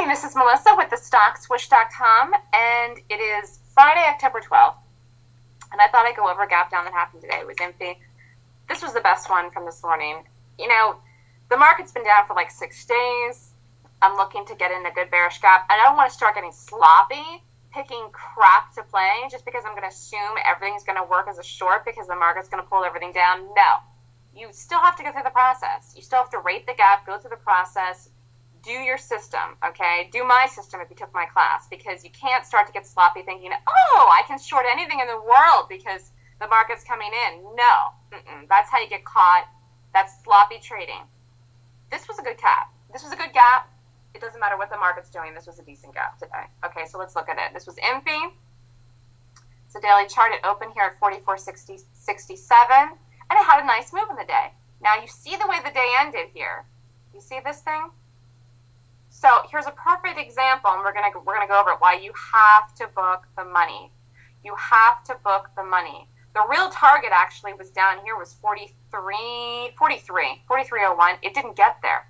morning, this is Melissa with thestockswoosh.com, and it is Friday, October 12th, and I thought I'd go over a gap down that happened today. It was INFY. This was the best one from this morning. You know, the market's been down for like 6 days. I'm looking to get in a good bearish gap. I don't want to start getting sloppy, picking crap to play, just because I'm going to assume everything's going to work as a short because the market's going to pull everything down. No. You still have to go through the process. You still have to rate the gap, go through the process, do your system, okay? Do my system if you took my class, because you can't start to get sloppy thinking, oh, I can short anything in the world because the market's coming in. No. That's how you get caught. That's sloppy trading. This was a good gap. This was a good gap. It doesn't matter what the market's doing. This was a decent gap today. Okay, so let's look at it. This was INFY. It's a daily chart. It opened here at 44.67, and it had a nice move in the day. Now, you see the way the day ended here. You see this thing? So here's a perfect example, and we're gonna go over it, why you have to book the money. You have to book the money. The real target actually was down here, was 43.01. It didn't get there.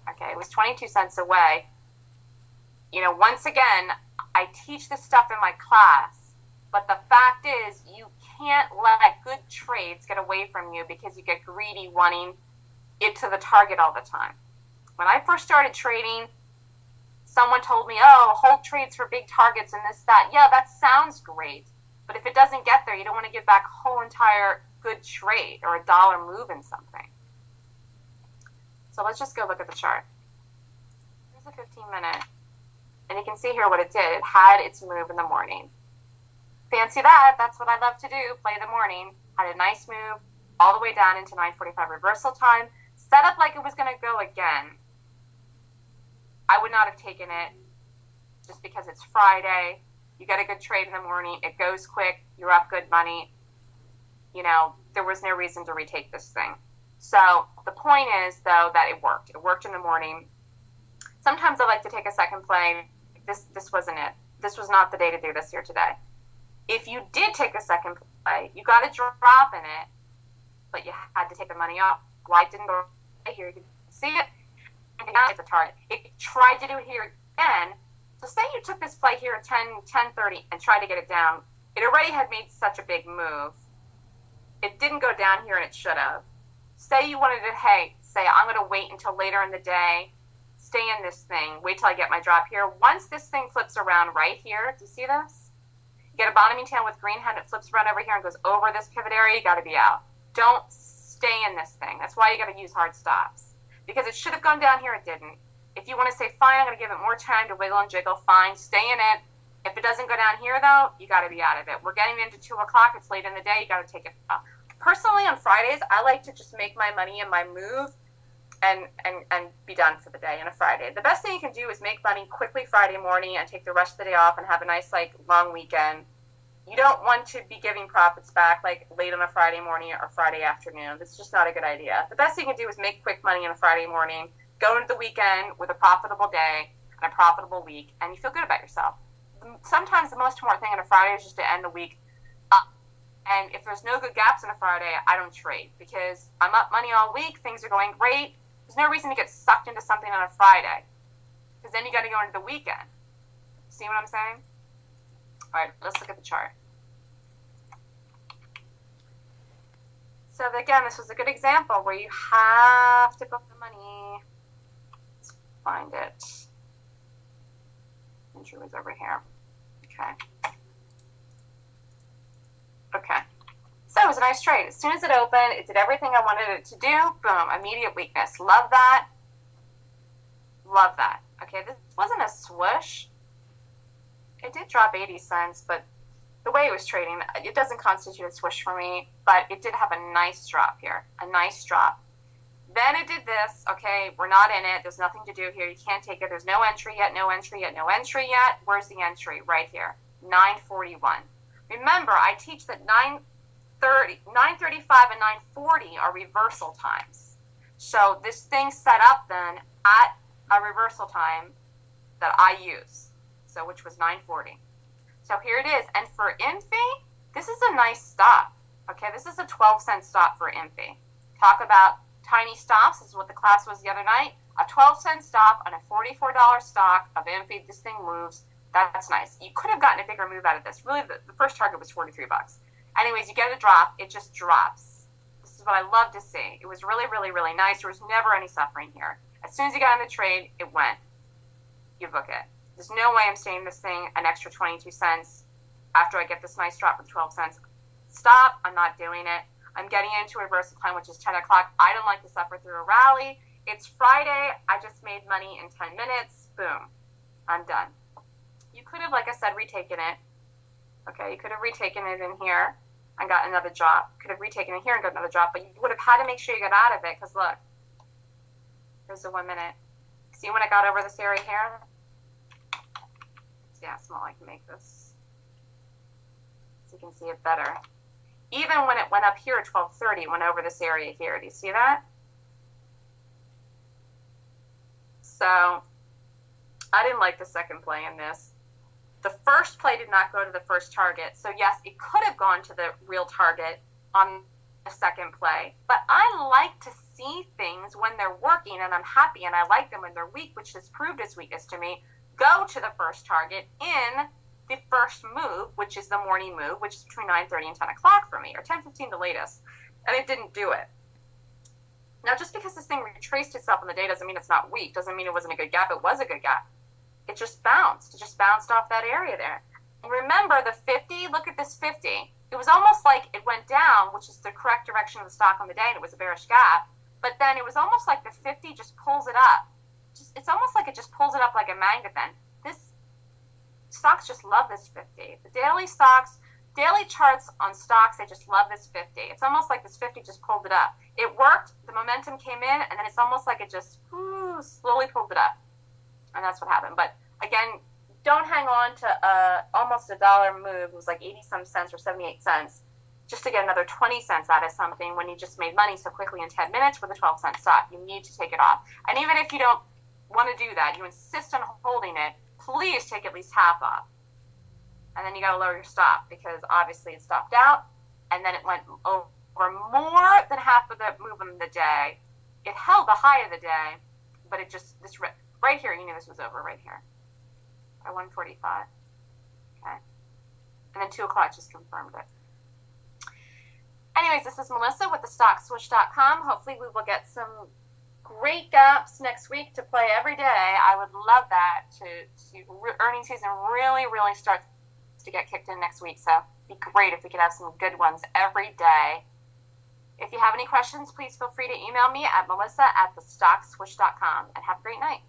Okay, it was 22 cents away. You know, once again, I teach this stuff in my class, but the fact is you can't let good trades get away from you because you get greedy wanting it to the target all the time. When I first started trading, someone told me, oh, hold trades for big targets and this, that. Yeah, that sounds great. But if it doesn't get there, you don't want to give back a whole entire good trade or a dollar move in something. So let's just go look at the chart. Here's a 15-minute. And you can see here what it did. It had its move in the morning. Fancy that. That's what I love to do, play the morning. Had a nice move all the way down into 9:45 reversal time. Set up like it was going to go again. I would not have taken it just because it's Friday. You get a good trade in the morning. It goes quick. You're up good money. You know, there was no reason to retake this thing. So the point is, though, that it worked. It worked in the morning. Sometimes I like to take a second play. This wasn't it. This was not the day to do this here today. If you did take a second play, you got a drop in it, but you had to take the money off. Why didn't go right here? You can see it. It's a target. It tried to do it here again. So say you took this play here at 10:30 and tried to get it down. It already had made such a big move. It didn't go down here, and it should have. Say you wanted to, say I'm going to wait until later in the day, stay in this thing, wait till I get my drop here. Once this thing flips around right here, do you see this? You get a bottoming tail with green head, it flips around over here and goes over this pivot area, you got to be out. Don't stay in this thing. That's why you got to use hard stops. Because it should have gone down here, it didn't. If you want to say, fine, I'm going to give it more time to wiggle and jiggle, fine, stay in it. If it doesn't go down here, though, you got to be out of it. We're getting into 2 o'clock. It's late in the day. You got to take it off. Personally, on Fridays, I like to just make my money in my move and be done for the day on a Friday. The best thing you can do is make money quickly Friday morning and take the rest of the day off and have a nice, long weekend. You don't want to be giving profits back, late on a Friday morning or Friday afternoon. That's just not a good idea. The best thing you can do is make quick money on a Friday morning, go into the weekend with a profitable day and a profitable week, and you feel good about yourself. Sometimes the most important thing on a Friday is just to end the week up. And if there's no good gaps on a Friday, I don't trade because I'm up money all week, things are going great. There's no reason to get sucked into something on a Friday because then you got to go into the weekend. See what I'm saying? All right, let's look at the chart. So again, this was a good example where you have to book the money. Let's find it. Entry was over here. Okay. So it was a nice trade. As soon as it opened, it did everything I wanted it to do. Boom, immediate weakness. Love that. Love that. Okay, this wasn't a swoosh. It did drop 80 cents, but the way it was trading, it doesn't constitute a swoosh for me, but it did have a nice drop here, a nice drop. Then it did this. Okay, we're not in it. There's nothing to do here. You can't take it. There's no entry yet, no entry yet, no entry yet. Where's the entry? Right here, 941. Remember, I teach that 935 and 940 are reversal times. So this thing set up then at a reversal time that I use, so which was 940. So here it is. And for INFY, this is a nice stop. Okay, this is a 12-cent stop for INFY. Talk about tiny stops. This is what the class was the other night. a 12-cent stop on a $44 stock of INFY. This thing moves. That's nice. You could have gotten a bigger move out of this. Really, the first target was 43 bucks. Anyways, you get a drop. It just drops. This is what I love to see. It was really, really, really nice. There was never any suffering here. As soon as you got in the trade, it went. You book it. There's no way I'm staying this thing an extra 22 cents after I get this nice drop for 12 cents. Stop. I'm not doing it. I'm getting into a reverse decline, which is 10 o'clock. I don't like to suffer through a rally. It's Friday. I just made money in 10 minutes. Boom. I'm done. You could have, like I said, retaken it. Okay, you could have retaken it in here and got another drop. Could have retaken it here and got another drop, but you would have had to make sure you got out of it, because look, here's the 1 minute. See when I got over this area here? See how small I can make this, so you can see it better. Even when it went up here at 12:30, it went over this area here. Do you see that? So I didn't like the second play in this. The first play did not go to the first target. So yes, it could have gone to the real target on the second play. But I like to see things when they're working, and I'm happy, and I like them when they're weak, which has proved its weakness to me. Go to the first target in the first move, which is the morning move, which is between 9:30 and 10 o'clock for me, or 10:15 the latest. And it didn't do it. Now, just because this thing retraced itself in the day doesn't mean it's not weak. Doesn't mean it wasn't a good gap. It was a good gap. It just bounced. It just bounced off that area there. And remember the 50? Look at this 50. It was almost like it went down, which is the correct direction of the stock on the day, and it was a bearish gap. But then it was almost like the 50 just pulls it up. It's almost like it just pulls it up like a magnet then. Stocks just love this 50. The daily stocks, daily charts on stocks, they just love this 50. It's almost like this 50 just pulled it up. It worked, the momentum came in, and then it's almost like it just slowly pulled it up. And that's what happened. But again, don't hang on to almost $1 move. It was like 80-some cents or 78 cents just to get another 20 cents out of something when you just made money so quickly in 10 minutes with a 12-cent stock. You need to take it off. And even if you don't want to do that, you insist on holding it, please take at least half off. And then you got to lower your stop, because obviously it stopped out, and then it went over more than half of the move in the day. It held the high of the day, but it just, this right here, you knew this was over right here at 145. Okay. And then 2 o'clock just confirmed it. Anyways, this is Melissa with thestockswoosh.com. Hopefully we will get some great gaps next week to play every day. I would love that to earnings season really, really starts to get kicked in next week. So it'd be great if we could have some good ones every day. If you have any questions, please feel free to email me at melissa@thestockswoosh.com, and have a great night.